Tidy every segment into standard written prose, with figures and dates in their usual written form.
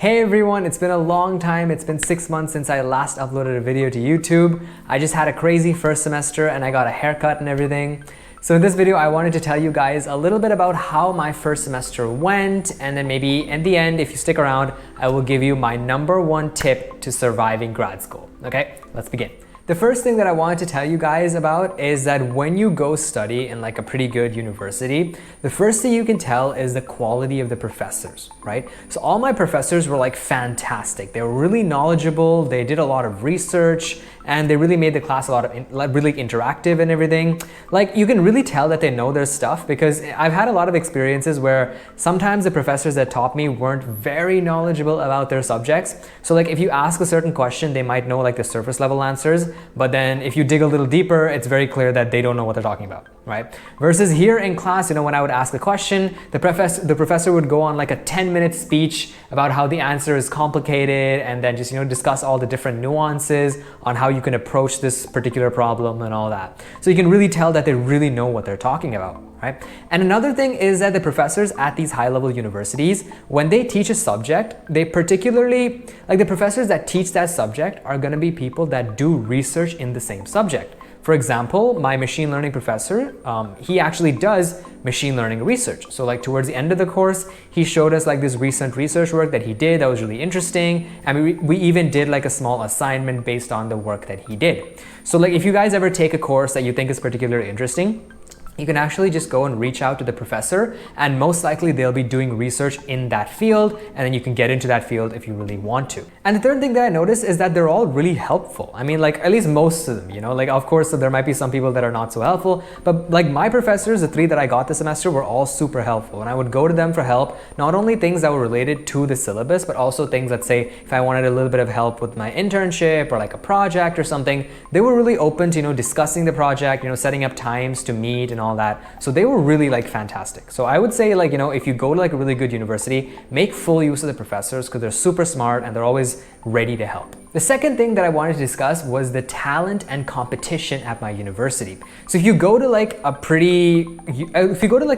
Hey everyone, it's been a long time. It's been 6 months since I last uploaded a video to YouTube. I just had a crazy first semester and I got a haircut and everything. So in this video, I wanted to tell you guys a little bit about how my first semester went, and then maybe in the end, if you stick around, I will give you my #1 tip to surviving grad school. Okay, let's begin. The first thing that I wanted to tell you guys about is that when you go study in like a pretty good university, the first thing you can tell is the quality of the professors, right? So all my professors were like fantastic. They were really knowledgeable, they did a lot of research, and they really made the class a lot of really interactive and everything. Like you can really tell that they know their stuff, because I've had a lot of experiences where sometimes the professors that taught me weren't very knowledgeable about their subjects. So like if you ask a certain question, they might know like the surface level answers, but then if you dig a little deeper, it's very clear that they don't know what they're talking about, right? Versus here in class, when I would ask a question, the professor would go on like a 10-minute speech about how the answer is complicated, and then just discuss all the different nuances on how you can approach this particular problem and all that. So you can really tell that they really know what they're talking about, right? And another thing is that the professors at these high-level universities, when they teach a subject, they particularly, like the professors that teach that subject are going to be people that do research in the same subject. For example, my machine learning professor, he actually does machine learning research. So like towards the end of the course, he showed us like this recent research work that he did that was really interesting. And we even did like a small assignment based on the work that he did. So like if you guys ever take a course that you think is particularly interesting, you can actually just go and reach out to the professor, and most likely they'll be doing research in that field, and then you can get into that field if you really want to. And the third thing that I noticed is that they're all really helpful. I mean, like at least most of them, like of course there might be some people that are not so helpful, but like my professors, the 3 that I got this semester, were all super helpful, and I would go to them for help, not only things that were related to the syllabus, but also things that, say, if I wanted a little bit of help with my internship or like a project or something, they were really open to, discussing the project, setting up times to meet and all that. So they were really like fantastic. So I would say, like, if you go to like a really good university, make full use of the professors, because they're super smart and they're always ready to help. The second thing that I wanted to discuss was the talent and competition at my university. So if you go to like a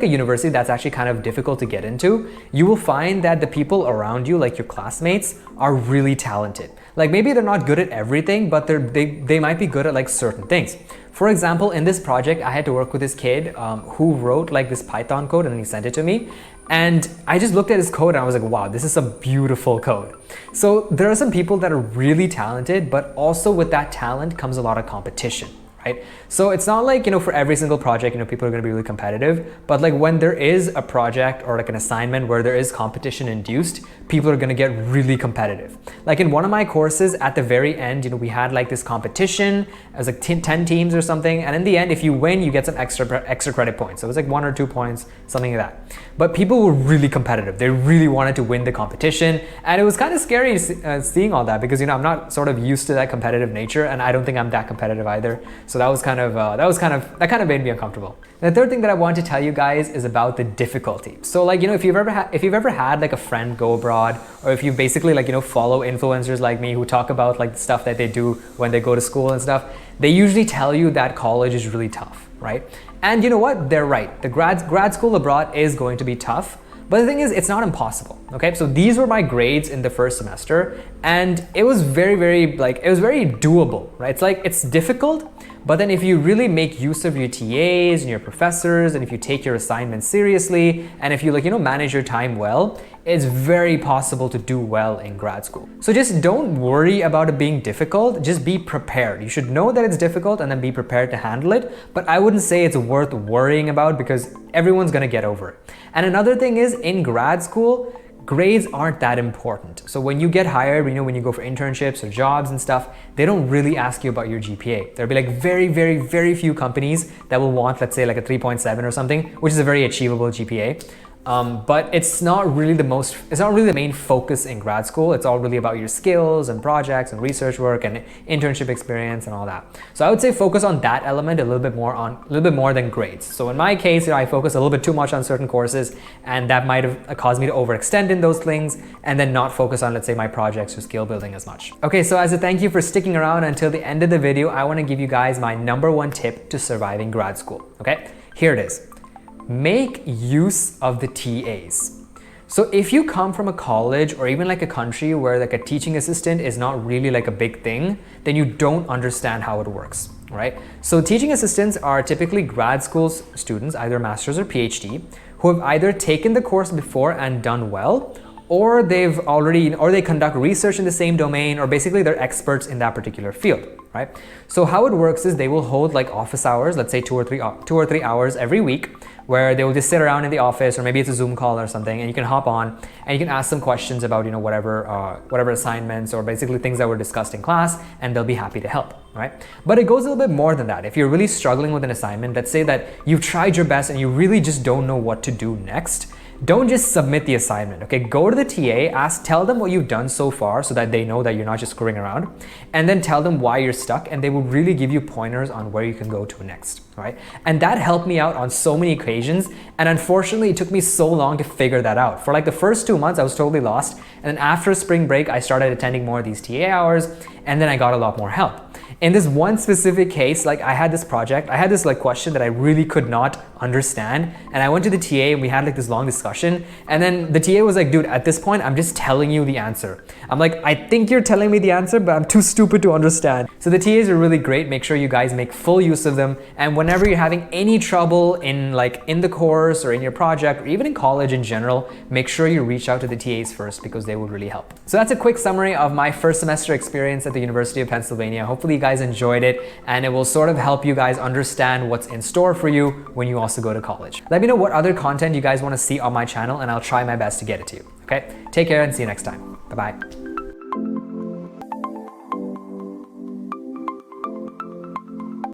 university that's actually kind of difficult to get into, you will find that the people around you, like your classmates, are really talented. Like maybe they're not good at everything, but they might be good at like certain things. For example, in this project, I had to work with this kid who wrote like this Python code, and then he sent it to me. And I just looked at his code and I was like, wow, this is a beautiful code. So there are some people that are really talented, but also with that talent comes a lot of competition. Right? So it's not like, for every single project, people are going to be really competitive, but like when there is a project or like an assignment where there is competition induced, people are going to get really competitive. Like in one of my courses at the very end, we had like this competition. It was like 10 teams or something. And in the end, if you win, you get some extra credit points. So it was like 1 or 2 points, something like that. But people were really competitive. They really wanted to win the competition. And it was kind of scary seeing all that, because, I'm not sort of used to that competitive nature, and I don't think I'm that competitive either. So that kind of made me uncomfortable. And the third thing that I want to tell you guys is about the difficulty. So like, if you've ever had like a friend go abroad, or if you basically like, follow influencers like me who talk about like the stuff that they do when they go to school and stuff, they usually tell you that college is really tough, right? And you know what? They're right. The grad school abroad is going to be tough. But the thing is, it's not impossible, okay? So these were my grades in the first semester, and it was very doable, right? It's like, it's difficult, but then if you really make use of your TAs and your professors, and if you take your assignments seriously, and if you manage your time well, it's very possible to do well in grad school. So just don't worry about it being difficult, just be prepared. You should know that it's difficult and then be prepared to handle it, but I wouldn't say it's worth worrying about, because everyone's gonna get over it. And another thing is, in grad school, grades aren't that important. So when you get hired, when you go for internships or jobs and stuff, they don't really ask you about your GPA. There'll be like very few companies that will want, let's say, like a 3.7 or something, which is a very achievable GPA. But it's not really the main focus in grad school. It's all really about your skills and projects and research work and internship experience and all that. So I would say focus on that element a little bit more than grades. So in my case, I focus a little bit too much on certain courses, and that might have caused me to overextend in those things and then not focus on, let's say, my projects or skill building as much. Okay, so as a thank you for sticking around until the end of the video, I want to give you guys my #1 tip to surviving grad school. Okay, here it is. Make use of the TAs. So if you come from a college or even like a country where like a teaching assistant is not really like a big thing, then you don't understand how it works, right? So teaching assistants are typically grad school students, either master's or PhD, who have either taken the course before and done well, or they conduct research in the same domain, or basically they're experts in that particular field, right? So how it works is they will hold like office hours, let's say 2 or 3 hours every week, where they will just sit around in the office, or maybe it's a Zoom call or something, and you can hop on and you can ask some questions about, whatever assignments or basically things that were discussed in class, and they'll be happy to help, right? But it goes a little bit more than that. If you're really struggling with an assignment, let's say that you've tried your best and you really just don't know what to do next, don't just submit the assignment, okay? Go to the TA, tell them what you've done so far so that they know that you're not just screwing around, and then tell them why you're stuck, and they will really give you pointers on where you can go to next, right? And that helped me out on so many occasions, and unfortunately it took me so long to figure that out. For like the first 2 months I was totally lost, and then after spring break I started attending more of these TA hours, and then I got a lot more help. In this one specific case, like I had this like question that I really could not understand, and I went to the TA and we had like this long discussion, and then the TA was like, dude, at this point I'm just telling you the answer. I'm like, I think you're telling me the answer, but I'm too stupid to understand. So the TAs are really great. Make sure you guys make full use of them, and whenever you're having any trouble in the course or in your project or even in college in general, make sure you reach out to the TAs first, because they will really help. So that's a quick summary of my first semester experience at the University of Pennsylvania. Hopefully you guys enjoyed it, and it will sort of help you guys understand what's in store for you when you also go to college. Let me know what other content you guys want to see on my channel, and I'll try my best to get it to you. Okay, take care and see you next time. Bye-bye.